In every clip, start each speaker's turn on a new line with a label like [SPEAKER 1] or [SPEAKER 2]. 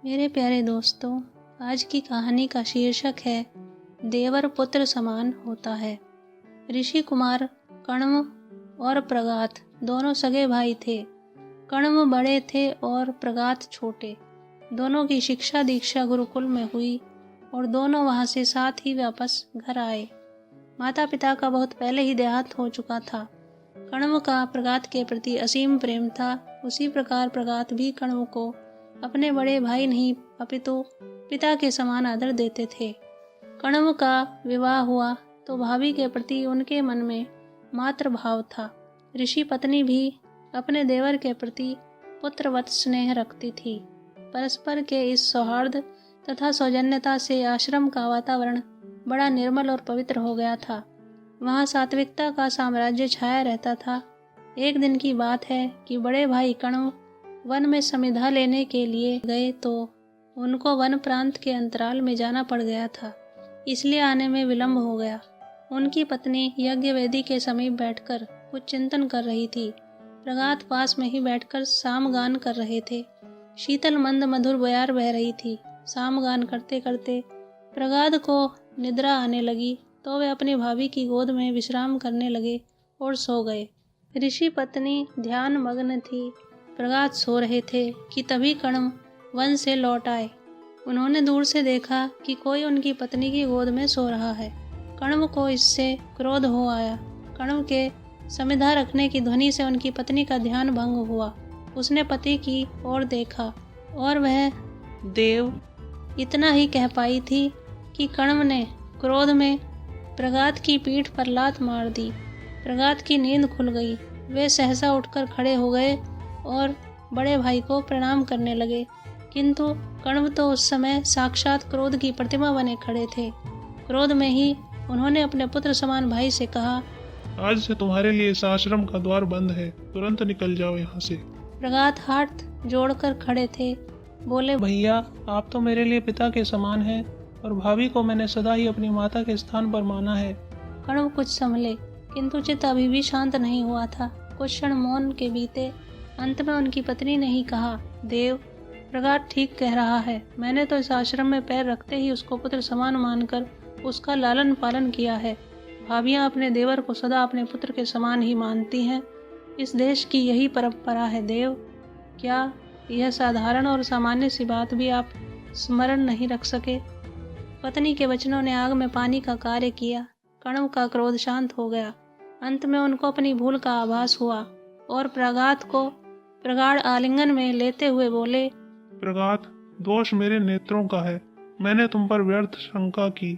[SPEAKER 1] मेरे प्यारे दोस्तों, आज की कहानी का शीर्षक है देवर पुत्र समान होता है। ऋषि कुमार कण्व और प्रगाथ दोनों सगे भाई थे। कण्व बड़े थे और प्रगाथ छोटे। दोनों की शिक्षा दीक्षा गुरुकुल में हुई और दोनों वहां से साथ ही वापस घर आए। माता पिता का बहुत पहले ही देहांत हो चुका था। कण्व का प्रगाथ के प्रति असीम प्रेम था। उसी प्रकार प्रगाथ भी कण्व को अपने बड़े भाई नहीं अपितु पिता के समान आदर देते थे। कण्व का विवाह हुआ तो भाभी के प्रति उनके मन में मातृ भाव था। ऋषि पत्नी भी अपने देवर के प्रति पुत्रवत स्नेह रखती थी। परस्पर के इस सौहार्द तथा सौजन्यता से आश्रम का वातावरण बड़ा निर्मल और पवित्र हो गया था। वहाँ सात्विकता का साम्राज्य छाया रहता था। एक दिन की बात है कि बड़े भाई कण्व वन में समिधा लेने के लिए गए तो उनको वन प्रांत के अंतराल में जाना पड़ गया था, इसलिए आने में विलंब हो गया। उनकी पत्नी यज्ञ वेदी के समीप बैठकर कुछ चिंतन कर रही थी। प्रगाथ पास में ही बैठकर सामगान कर रहे थे। शीतल मंद मधुर बयार बह रही थी। सामगान करते करते प्रगाथ को निद्रा आने लगी तो वे अपनी भाभी की गोद में विश्राम करने लगे और सो गए। ऋषि पत्नी ध्यान मग्न थी। प्रगाथ सो रहे थे कि तभी कण्व वन से लौट आए। उन्होंने दूर से देखा कि कोई उनकी पत्नी की गोद में सो रहा है। कण्व को इससे क्रोध हो आया। कण्व के समिधा रखने की ध्वनि से उनकी पत्नी का ध्यान भंग हुआ। उसने पति की ओर देखा और वह देव इतना ही कह पाई थी कि कण्व ने क्रोध में प्रगाथ की पीठ पर लात मार दी। प्रगाथ की नींद खुल गई। वे सहसा उठकर खड़े हो गए और बड़े भाई को प्रणाम करने लगे, किंतु कण्व तो उस समय साक्षात क्रोध की प्रतिमा बने खड़े थे। क्रोध में ही उन्होंने अपने पुत्र समान भाई से कहा,
[SPEAKER 2] आज से तुम्हारे लिए इस आश्रम का द्वार बंद है, तुरंत निकल जाओ यहाँ से।
[SPEAKER 1] प्रगाथ हाथ जोड़कर खड़े थे। बोले,
[SPEAKER 3] भैया, आप तो मेरे लिए पिता के समान हैं और भाभी को मैंने सदा ही अपनी माता के स्थान पर माना है।
[SPEAKER 1] कण्व कुछ संभले, किंतु चित्त अभी भी शांत नहीं हुआ था। कुछ क्षण मौन के बीते। अंत में उनकी पत्नी ने ही कहा, देव, प्रगाथ ठीक कह रहा है। मैंने तो इस आश्रम में पैर रखते ही उसको पुत्र समान मानकर उसका लालन पालन किया है। भाभियां अपने देवर को सदा अपने पुत्र के समान ही मानती हैं। इस देश की यही परंपरा है देव। क्या यह साधारण और सामान्य सी बात भी आप स्मरण नहीं रख सके? पत्नी के वचनों ने आग में पानी का कार्य किया। कण्व का क्रोध शांत हो गया। अंत में उनको अपनी भूल का आभास हुआ और प्रगाथ को प्रगाढ़ आलिंगन में लेते हुए बोले,
[SPEAKER 2] प्रगाथ, दोष मेरे नेत्रों का है। मैंने तुम पर व्यर्थ शंका की।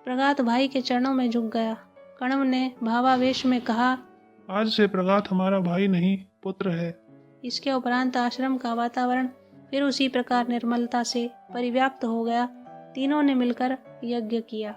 [SPEAKER 1] प्रगाथ भाई के चरणों में झुक गया। कण्व ने भावावेश में कहा,
[SPEAKER 2] आज से प्रगाथ हमारा भाई नहीं, पुत्र है।
[SPEAKER 1] इसके उपरांत आश्रम का वातावरण फिर उसी प्रकार निर्मलता से परिव्याप्त हो गया। तीनों ने मिलकर यज्ञ किया।